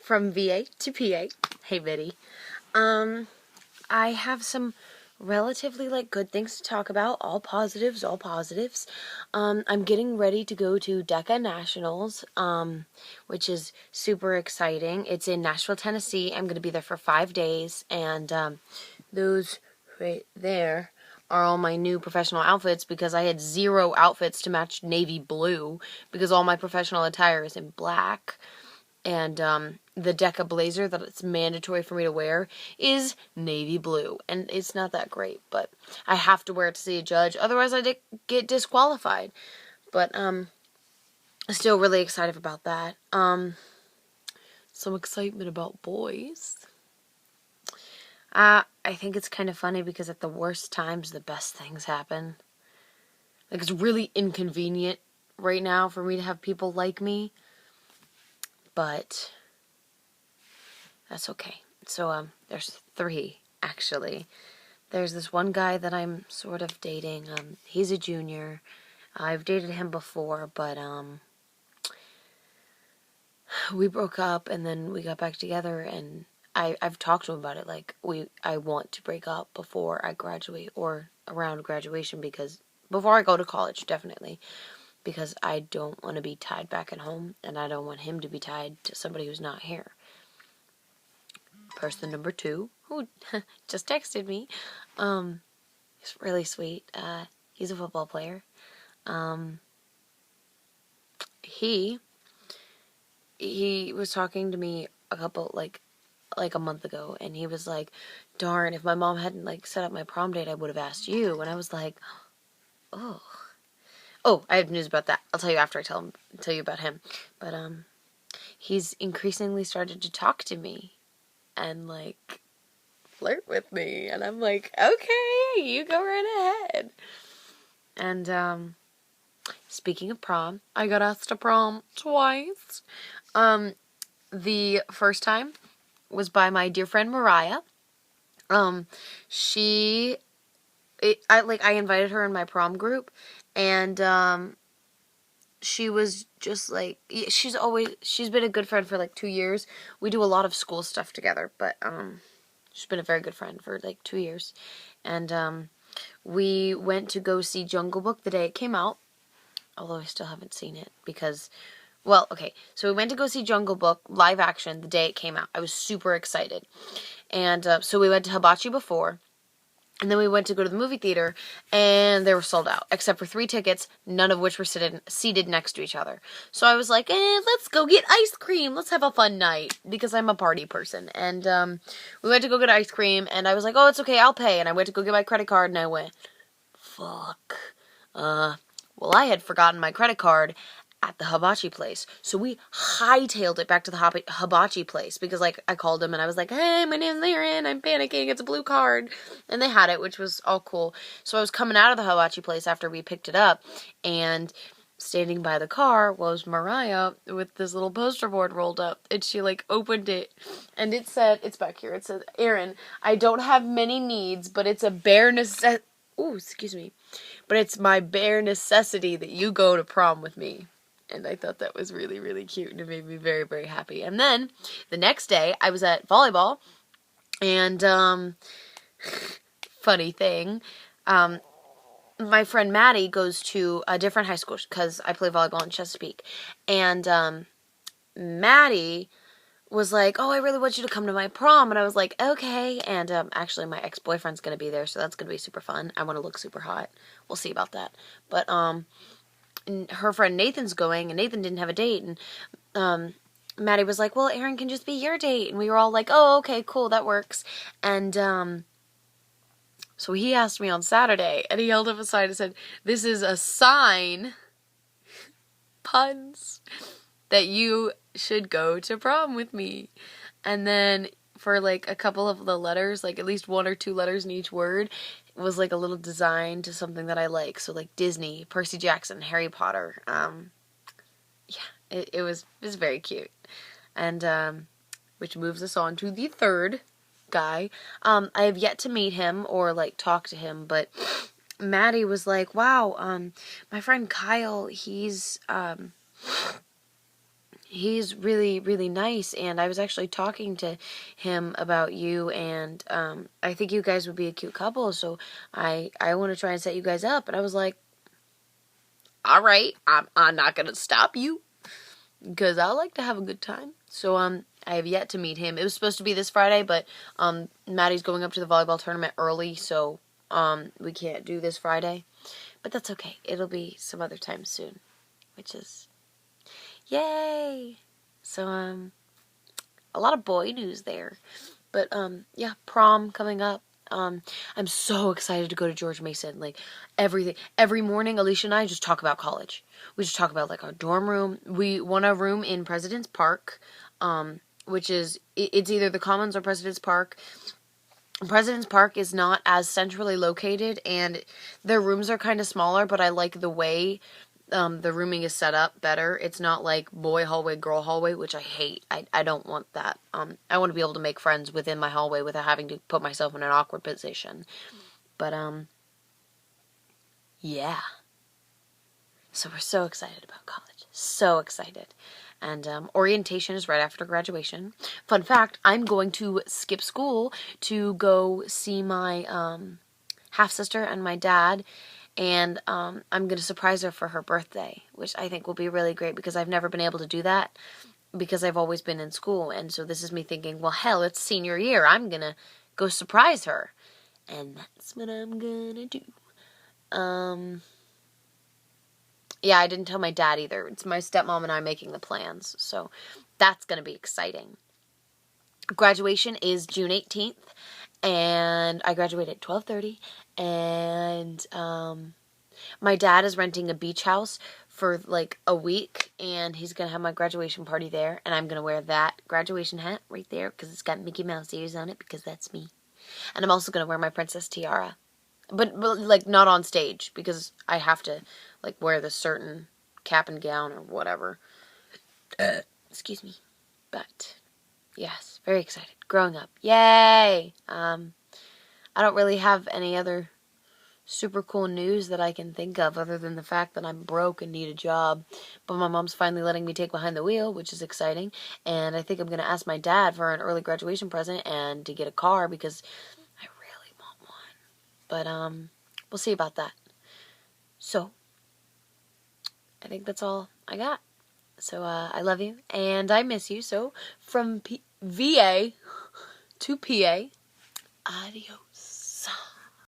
from VA to PA. Hey, Biddy. I have some relatively good things to talk about. All positives, all positives. I'm getting ready to go to DECA Nationals, which is super exciting. It's in Nashville, Tennessee. I'm going to be there for 5 days, and those right there are all my new professional outfits because I had 0 outfits to match navy blue because all my professional attire is in black. And the DECA blazer that it's mandatory for me to wear is navy blue. And it's not that great, but I have to wear it to see a judge. Otherwise, I get disqualified. But still really excited about that. Some excitement about boys. I think it's kind of funny because at the worst times, the best things happen. It's really inconvenient right now for me to have people like me. But that's okay. So, there's 3, actually. There's this one guy that I'm sort of dating. He's a junior. I've dated him before, but, we broke up, and then we got back together, and I've talked to him about it. I want to break up before I graduate, or around graduation, because, before I go to college, definitely. Because I don't want to be tied back at home, and I don't want him to be tied to somebody who's not here. Person number 2, who just texted me, he's really sweet. He's a football player. He was talking to me a couple, like a month ago, and he was like, darn, if my mom hadn't, set up my prom date, I would have asked you. And I was like, oh. Oh, I have news about that. I'll tell you after I tell you about him. But, he's increasingly started to talk to me and, flirt with me. And I'm like, okay, you go right ahead. And, speaking of prom, I got asked to prom twice. The first time was by my dear friend Mariah. I invited her in my prom group, and, she was just she's been a good friend for 2 years. We do a lot of school stuff together, but, she's been a very good friend for 2 years. And, we went to go see Jungle Book the day it came out, although I still haven't seen it because, so we went to go see Jungle Book live action the day it came out. I was super excited. And, so we went to Hibachi before, and then we went to go to the movie theater, and they were sold out, except for 3 tickets, none of which were seated next to each other. So I was like, let's go get ice cream. Let's have a fun night, because I'm a party person. And we went to go get ice cream, and I was like, oh, it's okay, I'll pay. And I went to go get my credit card, and I went, fuck. Well, I had forgotten my credit card at the hibachi place. So we hightailed it back to the hibachi place because, I called them and I was like, hey, my name's Aaron, I'm panicking, it's a blue card. And they had it, which was all cool. So I was coming out of the hibachi place after we picked it up, and standing by the car was Mariah with this little poster board rolled up, and she, opened it, and it said, it's back here, it said, Aaron, I don't have many needs, but it's a bare necessity. Ooh, excuse me. But it's my bare necessity that you go to prom with me. And I thought that was really, really cute, and it made me very, very happy. And then, the next day, I was at volleyball, and, funny thing, my friend Maddie goes to a different high school, because I play volleyball in Chesapeake, and, Maddie was like, oh, I really want you to come to my prom, and I was like, okay, and, actually, my ex-boyfriend's gonna be there, so that's gonna be super fun. I want to look super hot. We'll see about that. But, and her friend Nathan's going, and Nathan didn't have a date, and Maddie was like, well, Aaron can just be your date, and we were all like, oh, okay, cool, that works. And so he asked me on Saturday, and he held up a sign and said, this is a sign, puns, that you should go to prom with me. And then for a couple of the letters, at least 1 or 2 letters in each word, was a little design to something that I like. So Disney, Percy Jackson, Harry Potter. It was very cute. And which moves us on to the third guy. I have yet to meet him or talk to him, but Maddie was like, wow, my friend Kyle, he's he's really, really nice, and I was actually talking to him about you, and I think you guys would be a cute couple, so I want to try and set you guys up. And I was like, all right, I'm not gonna stop you, because I like to have a good time. So I have yet to meet him. It was supposed to be this Friday, but Maddie's going up to the volleyball tournament early, so we can't do this Friday. But that's okay. It'll be some other time soon, which is yay. So a lot of boy news there. But yeah, prom coming up. I'm so excited to go to George Mason. Like everything, every morning, Alicia and I just talk about college. We just talk about like our dorm room. We want a room in President's Park, which is it's either the Commons or President's Park. President's Park is not as centrally located, and their rooms are kind of smaller. But I like the way the rooming is set up better. It's not like boy hallway, girl hallway, which I hate. I don't want that. I want to be able to make friends within my hallway without having to put myself in an awkward position. But, yeah. So we're so excited about college. So excited. And orientation is right after graduation. Fun fact, I'm going to skip school to go see my half-sister and my dad, and I'm going to surprise her for her birthday, which I think will be really great because I've never been able to do that because I've always been in school. And so this is me thinking, well, hell, it's senior year. I'm going to go surprise her. And that's what I'm going to do. Yeah, I didn't tell my dad either. It's my stepmom and I making the plans. So that's going to be exciting. Graduation is June 18th. And I graduate at 12:30. And my dad is renting a beach house for like a week, and he's gonna have my graduation party there, and I'm gonna wear that graduation hat right there because it's got Mickey Mouse ears on it because that's me. And I'm also gonna wear my princess tiara, but like not on stage because I have to like wear this certain cap and gown or whatever. Excuse me. But yes, very excited. Growing up, yay! I don't really have any other super cool news that I can think of other than the fact that I'm broke and need a job. But my mom's finally letting me take behind the wheel, which is exciting. And I think I'm going to ask my dad for an early graduation present and to get a car because I really want one. But we'll see about that. So I think that's all I got. So I love you and I miss you. So from VA to PA, adios.